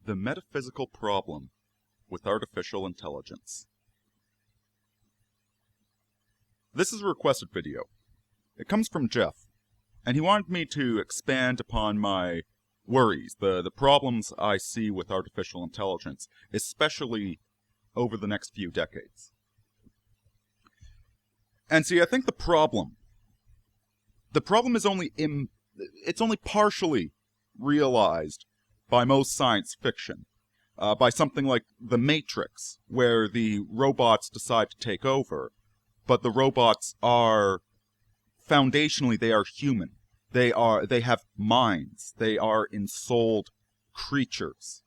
The metaphysical problem with artificial intelligence. This is a requested video. It comes from Jeff, and he wanted me to expand upon my worries, the problems I see with artificial intelligence, especially over the next few decades. And see, I think the problem is only partially realized by most science fiction, by something like The Matrix, where the robots decide to take over, but the robots are, foundationally, they are human. They have minds. They are ensouled creatures.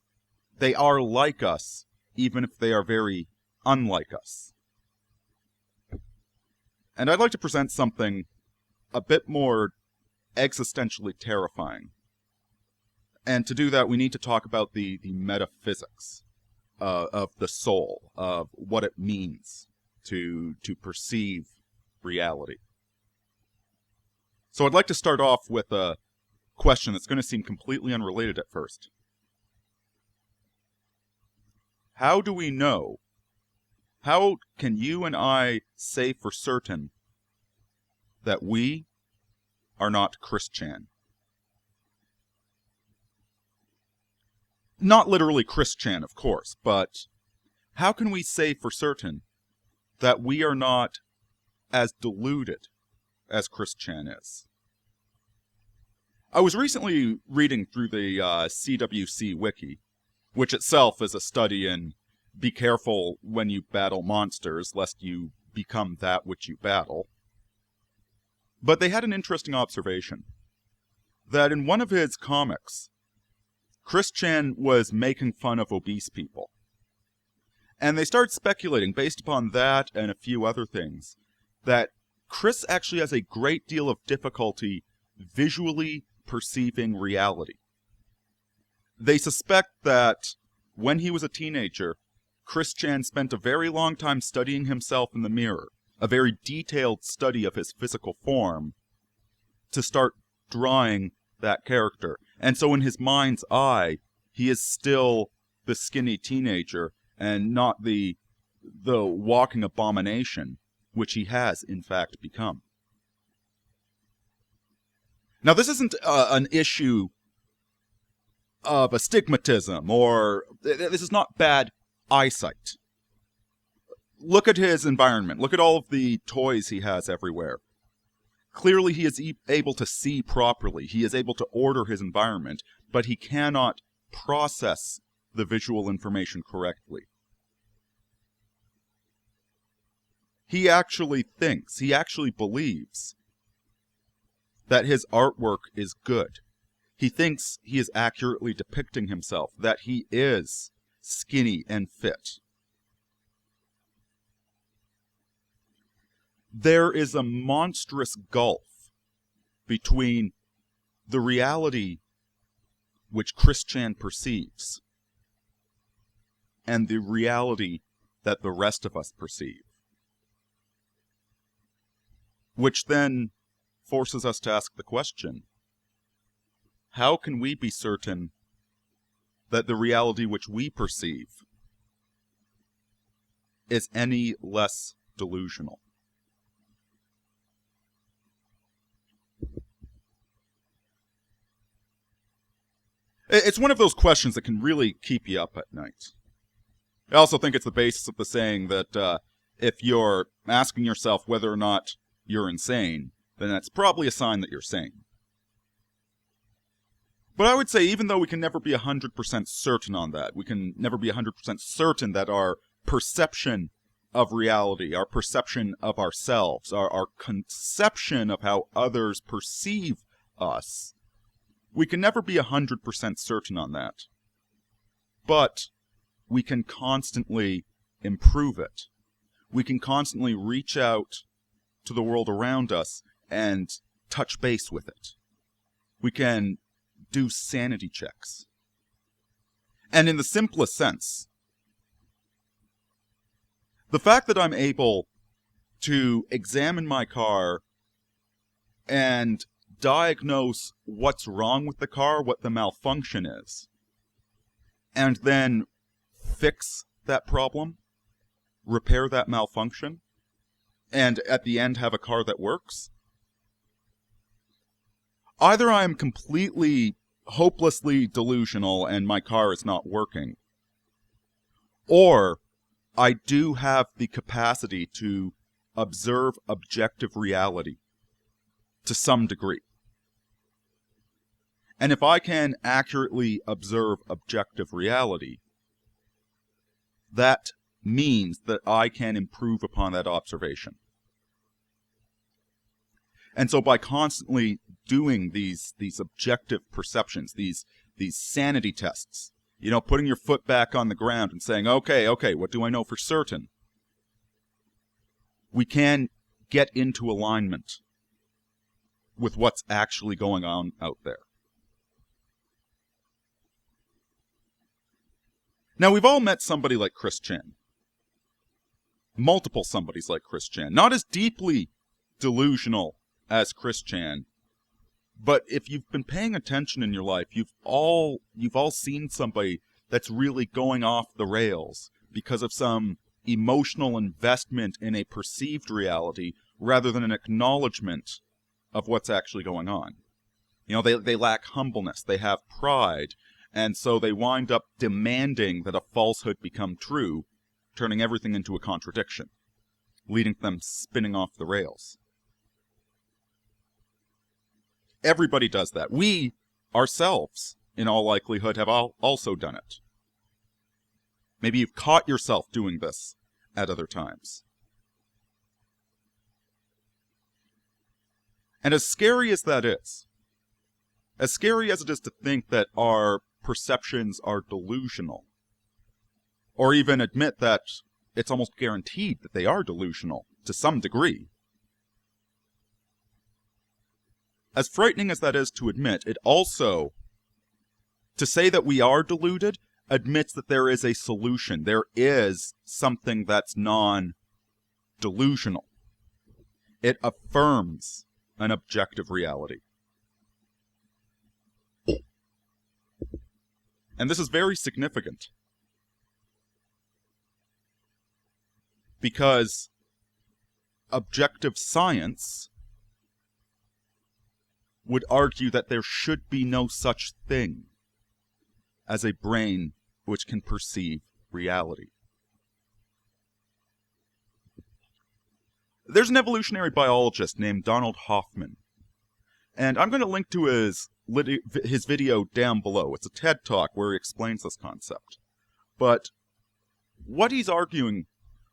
They are like us, even if they are very unlike us. And I'd like to present something a bit more existentially terrifying. And to do that, we need to talk about the metaphysics of the soul, of what it means to perceive reality. So I'd like to start off with a question that's going to seem completely unrelated at first. How do we know? How can you and I say for certain that we are not Christian? Not literally Christian, of course, but how can we say for certain that we are not as deluded as Christian is? I was recently reading through the CWC wiki, which itself is a study in be careful when you battle monsters, lest you become that which you battle. But they had an interesting observation, that in one of his comics, Christian was making fun of obese people. And they started speculating, based upon that and a few other things, that Chris actually has a great deal of difficulty visually perceiving reality. They suspect that when he was a teenager, Christian spent a very long time studying himself in the mirror, a very detailed study of his physical form, to start drawing that character. And so in his mind's eye, he is still the skinny teenager and not the walking abomination which he has in fact become. Now this isn't an issue of astigmatism, or this is not bad eyesight. Look at his environment. Look at all of the toys he has everywhere. Clearly he is able to see properly. He is able to order his environment, but he cannot process the visual information correctly. He actually thinks, he actually believes that his artwork is good. He thinks he is accurately depicting himself, that he is skinny and fit. There is a monstrous gulf between the reality which Christian perceives and the reality that the rest of us perceive, which then forces us to ask the question, how can we be certain that the reality which we perceive is any less delusional? It's one of those questions that can really keep you up at night. I also think it's the basis of the saying that if you're asking yourself whether or not you're insane, then that's probably a sign that you're sane. But I would say, even though we can never be 100% certain on that, we can never be 100% certain that our perception of reality, our perception of ourselves, our conception of how others perceive us, we can never be 100% certain on that. But we can constantly improve it. We can constantly reach out to the world around us and touch base with it. We can do sanity checks. And in the simplest sense, the fact that I'm able to examine my car and diagnose what's wrong with the car, what the malfunction is, and then fix that problem, repair that malfunction, and at the end have a car that works. Either I am completely, hopelessly delusional and my car is not working, or I do have the capacity to observe objective reality to some degree. And if I can accurately observe objective reality, that means that I can improve upon that observation. And so by constantly doing these objective perceptions, these sanity tests, putting your foot back on the ground and saying, okay, what do I know for certain? We can get into alignment with what's actually going on out there. Now, we've all met somebody like Chris Chan. Multiple somebodies like Chris Chan. Not as deeply delusional as Chris Chan, but if you've been paying attention in your life, you've all seen somebody that's really going off the rails because of some emotional investment in a perceived reality rather than an acknowledgement of what's actually going on. They lack humbleness, they have pride, and so they wind up demanding that a falsehood become true, turning everything into a contradiction, leading them spinning off the rails. Everybody does that. We, ourselves, in all likelihood, have also done it. Maybe you've caught yourself doing this at other times. And as scary as that is, as scary as it is to think that our perceptions are delusional, or even admit that it's almost guaranteed that they are delusional to some degree, as frightening as that is to admit, it also, to say that we are deluded, admits that there is a solution. There is something that's non-delusional. It affirms an objective reality. And this is very significant, because objective science would argue that there should be no such thing as a brain which can perceive reality. There's an evolutionary biologist named Donald Hoffman, and I'm going to link to his video down below. It's a TED Talk where he explains this concept. But what he's arguing,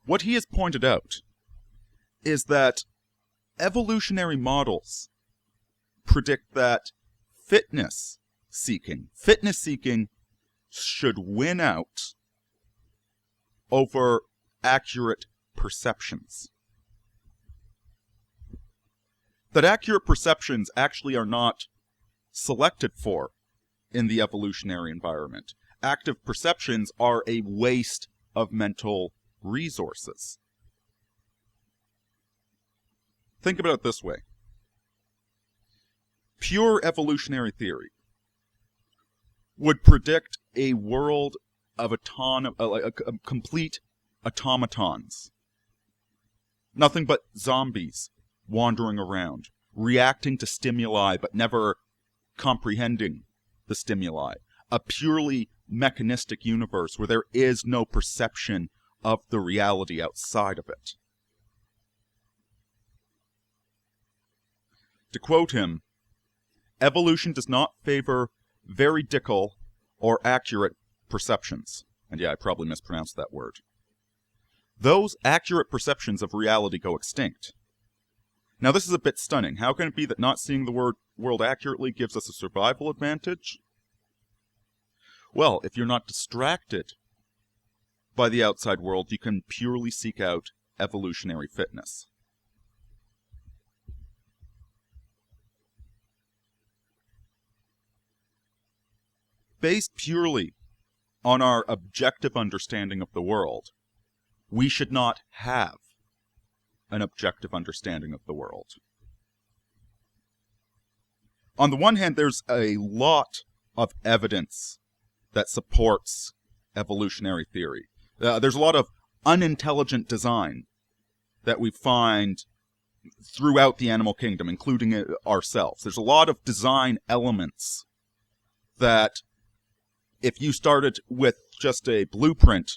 what he has pointed out, is that evolutionary models predict that fitness seeking should win out over accurate perceptions. That accurate perceptions actually are not selected for in the evolutionary environment. Active perceptions are a waste of mental resources. Think about it this way. Pure evolutionary theory would predict a world of complete automatons. Nothing but zombies wandering around, reacting to stimuli but never comprehending the stimuli. A purely mechanistic universe where there is no perception of the reality outside of it. To quote him, evolution does not favor veridical or accurate perceptions. And yeah, I probably mispronounced that word. Those accurate perceptions of reality go extinct. Now this is a bit stunning. How can it be that not seeing the world accurately gives us a survival advantage? Well, if you're not distracted by the outside world, you can purely seek out evolutionary fitness. Based purely on our objective understanding of the world, we should not have an objective understanding of the world. On the one hand, there's a lot of evidence that supports evolutionary theory. There's a lot of unintelligent design that we find throughout the animal kingdom, including ourselves. There's a lot of design elements that if you started with just a blueprint,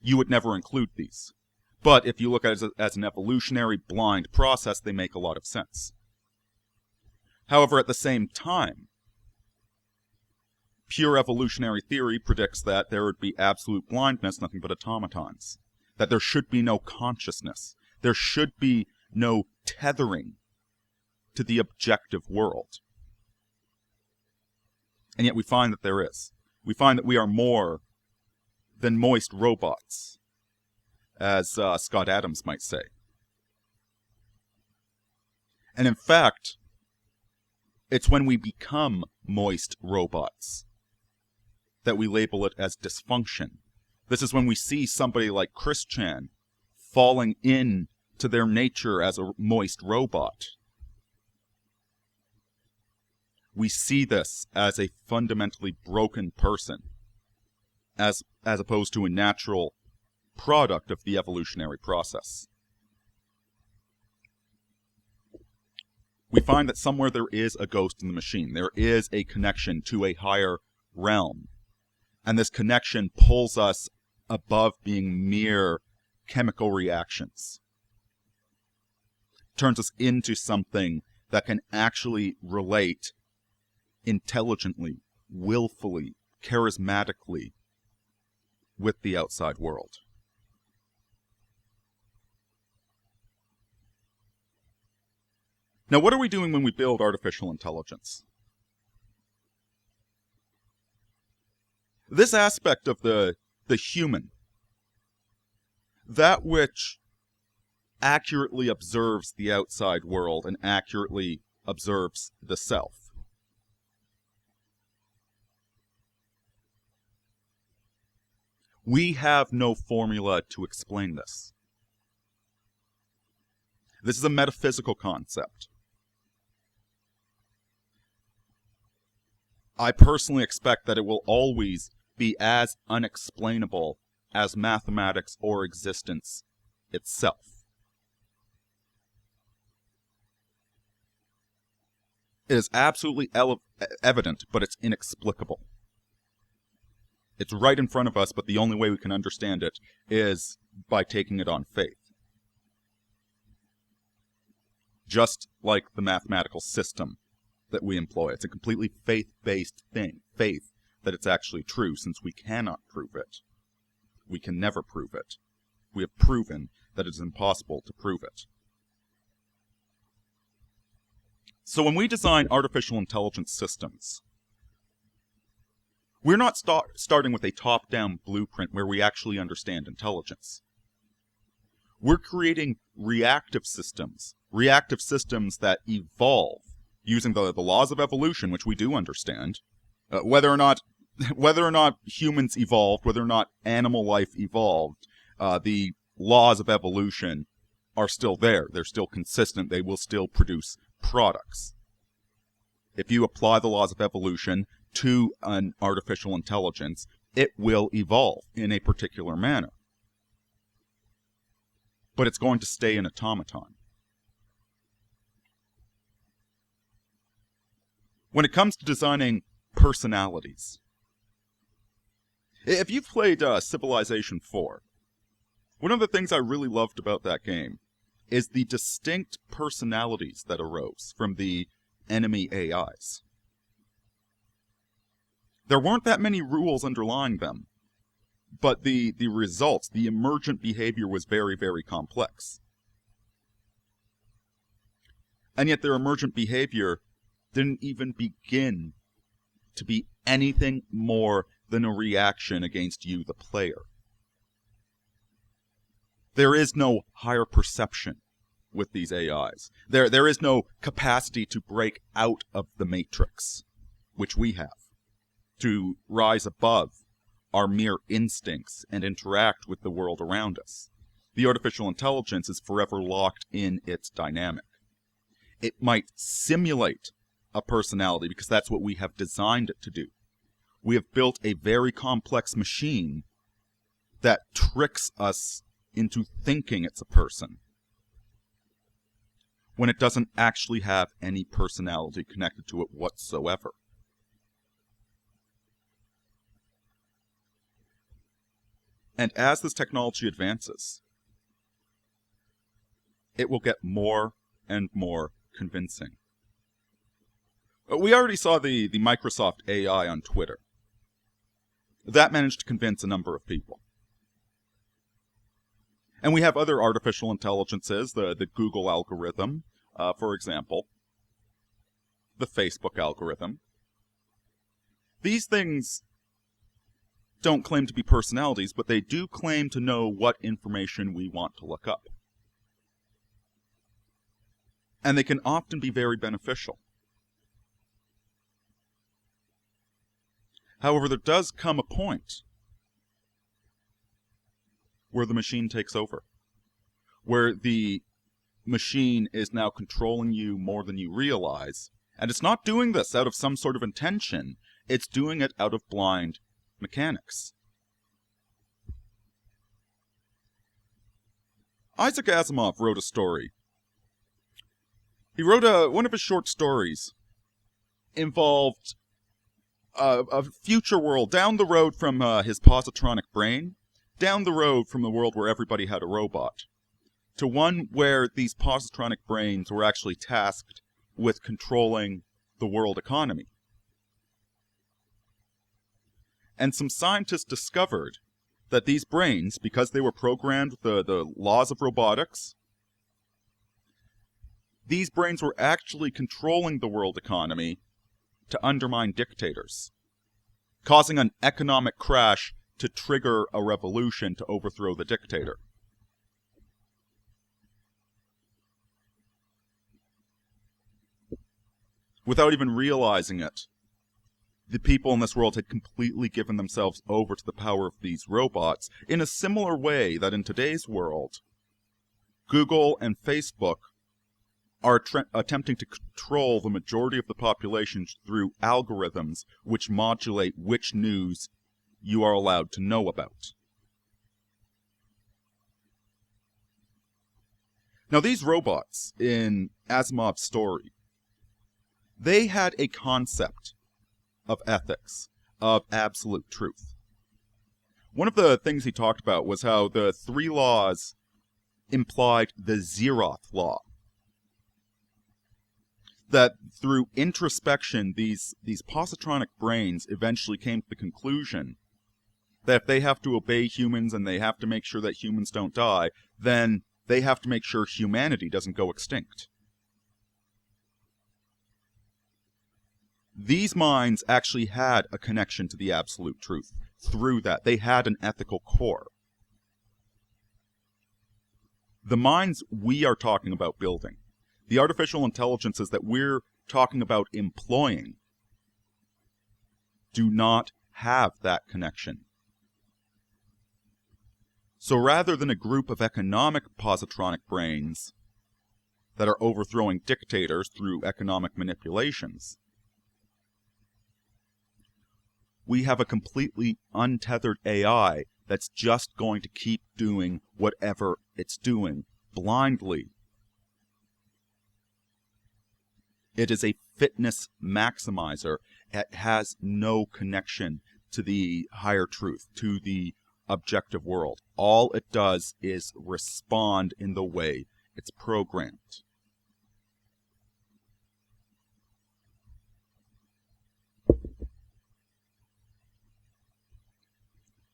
you would never include these. But if you look at it as an evolutionary blind process, they make a lot of sense. However, at the same time, pure evolutionary theory predicts that there would be absolute blindness, nothing but automatons. That there should be no consciousness. There should be no tethering to the objective world. And yet we find that there is. We find that we are more than moist robots, as Scott Adams might say. And in fact, it's when we become moist robots that we label it as dysfunction. This is when we see somebody like Chris Chan falling into their nature as a moist robot. We see this as a fundamentally broken person, as opposed to a natural product of the evolutionary process. We find that somewhere there is a ghost in the machine. There is a connection to a higher realm. And this connection pulls us above being mere chemical reactions. Turns us into something that can actually relate intelligently, willfully, charismatically with the outside world. Now, what are we doing when we build artificial intelligence? This aspect of the human, that which accurately observes the outside world and accurately observes the self, we have no formula to explain this. This is a metaphysical concept. I personally expect that it will always be as unexplainable as mathematics or existence itself. It is absolutely evident, but it's inexplicable. It's right in front of us, but the only way we can understand it is by taking it on faith. Just like the mathematical system that we employ. It's a completely faith-based thing. Faith that it's actually true, since we cannot prove it. We can never prove it. We have proven that it is impossible to prove it. So when we design artificial intelligence systems, we're not starting with a top-down blueprint where we actually understand intelligence. We're creating reactive systems that evolve using the laws of evolution, which we do understand. Whether or not humans evolved, whether or not animal life evolved, the laws of evolution are still there. They're still consistent. They will still produce products. If you apply the laws of evolution to an artificial intelligence, it will evolve in a particular manner. But it's going to stay an automaton. When it comes to designing personalities, if you've played Civilization 4, one of the things I really loved about that game is the distinct personalities that arose from the enemy AIs. There weren't that many rules underlying them, but the results, the emergent behavior was very, very complex. And yet their emergent behavior didn't even begin to be anything more than a reaction against you, the player. There is no higher perception with these AIs. There is no capacity to break out of the matrix, which we have, to rise above our mere instincts and interact with the world around us. The artificial intelligence is forever locked in its dynamic. It might simulate a personality because that's what we have designed it to do. We have built a very complex machine that tricks us into thinking it's a person when it doesn't actually have any personality connected to it whatsoever. And as this technology advances, it will get more and more convincing. We already saw the Microsoft AI on Twitter. That managed to convince a number of people. And we have other artificial intelligences, the Google algorithm, for example, the Facebook algorithm. These things don't claim to be personalities, but they do claim to know what information we want to look up. And they can often be very beneficial. However, there does come a point where the machine takes over, where the machine is now controlling you more than you realize, and it's not doing this out of some sort of intention, it's doing it out of blind mechanics. Isaac Asimov wrote a story. He wrote one of his short stories involved a future world down the road from his positronic brain, down the road from the world where everybody had a robot, to one where these positronic brains were actually tasked with controlling the world economy. And some scientists discovered that these brains, because they were programmed with the laws of robotics, these brains were actually controlling the world economy to undermine dictators, causing an economic crash to trigger a revolution to overthrow the dictator. Without even realizing it, the people in this world had completely given themselves over to the power of these robots in a similar way that in today's world, Google and Facebook are attempting to control the majority of the population through algorithms which modulate which news you are allowed to know about. Now, these robots in Asimov's story, they had a concept of ethics, of absolute truth. One of the things he talked about was how the three laws implied the Zeroth law. That through introspection, these positronic brains eventually came to the conclusion that if they have to obey humans and they have to make sure that humans don't die, then they have to make sure humanity doesn't go extinct. These minds actually had a connection to the absolute truth. Through that, they had an ethical core. The minds we are talking about building, the artificial intelligences that we're talking about employing, do not have that connection. So rather than a group of economic positronic brains that are overthrowing dictators through economic manipulations, we have a completely untethered AI that's just going to keep doing whatever it's doing blindly. It is a fitness maximizer. It has no connection to the higher truth, to the objective world. All it does is respond in the way it's programmed.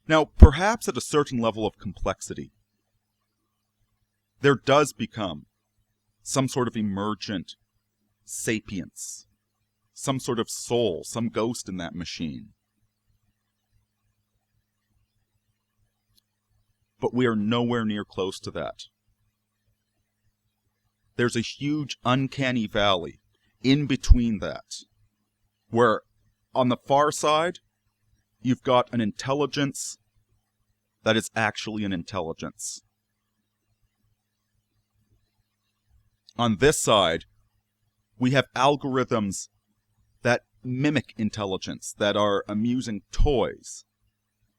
Now, perhaps at a certain level of complexity, there does become some sort of emergent sapience, some sort of soul, some ghost in that machine. But we are nowhere near close to that. There's a huge uncanny valley in between that, where on the far side, you've got an intelligence that is actually an intelligence. On this side, we have algorithms that mimic intelligence, that are amusing toys.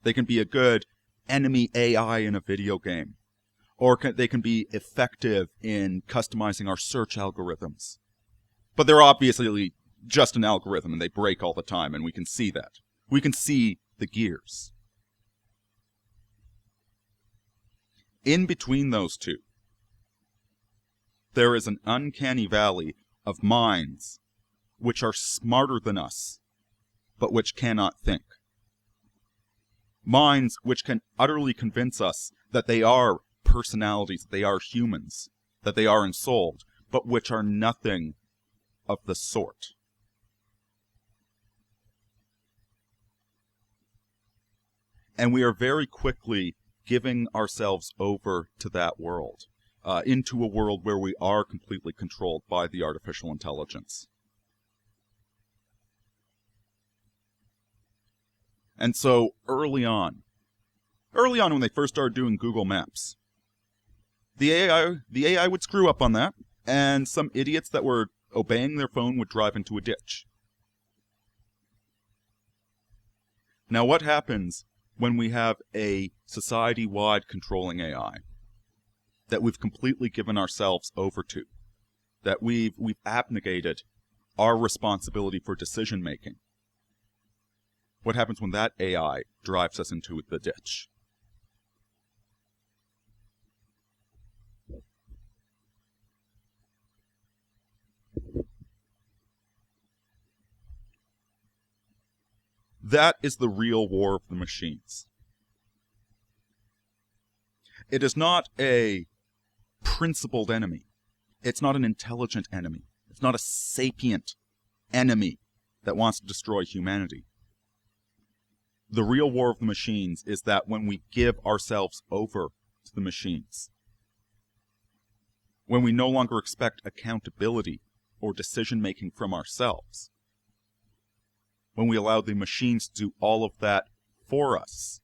They can be a good enemy AI in a video game. Or they can be effective in customizing our search algorithms. But they're obviously just an algorithm, and they break all the time, and we can see that. We can see the gears. In between those two, there is an uncanny valley of minds which are smarter than us, but which cannot think. Minds which can utterly convince us that they are personalities, that they are humans, that they are ensouled, but which are nothing of the sort. And we are very quickly giving ourselves over to that world, into a world where we are completely controlled by the artificial intelligence. And so early on when they first started doing Google Maps, the AI would screw up on that, and some idiots that were obeying their phone would drive into a ditch. Now what happens when we have a society-wide controlling AI that we've completely given ourselves over to, that we've abnegated our responsibility for decision-making? What happens when that AI drives us into the ditch? That is the real war of the machines. It is not a principled enemy. It's not an intelligent enemy. It's not a sapient enemy that wants to destroy humanity. The real war of the machines is that when we give ourselves over to the machines, when we no longer expect accountability or decision-making from ourselves, when we allow the machines to do all of that for us,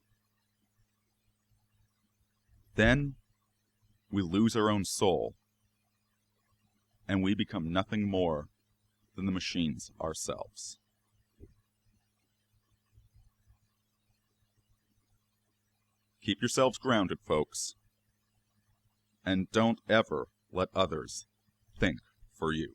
then we lose our own soul, and we become nothing more than the machines ourselves. Keep yourselves grounded, folks, and don't ever let others think for you.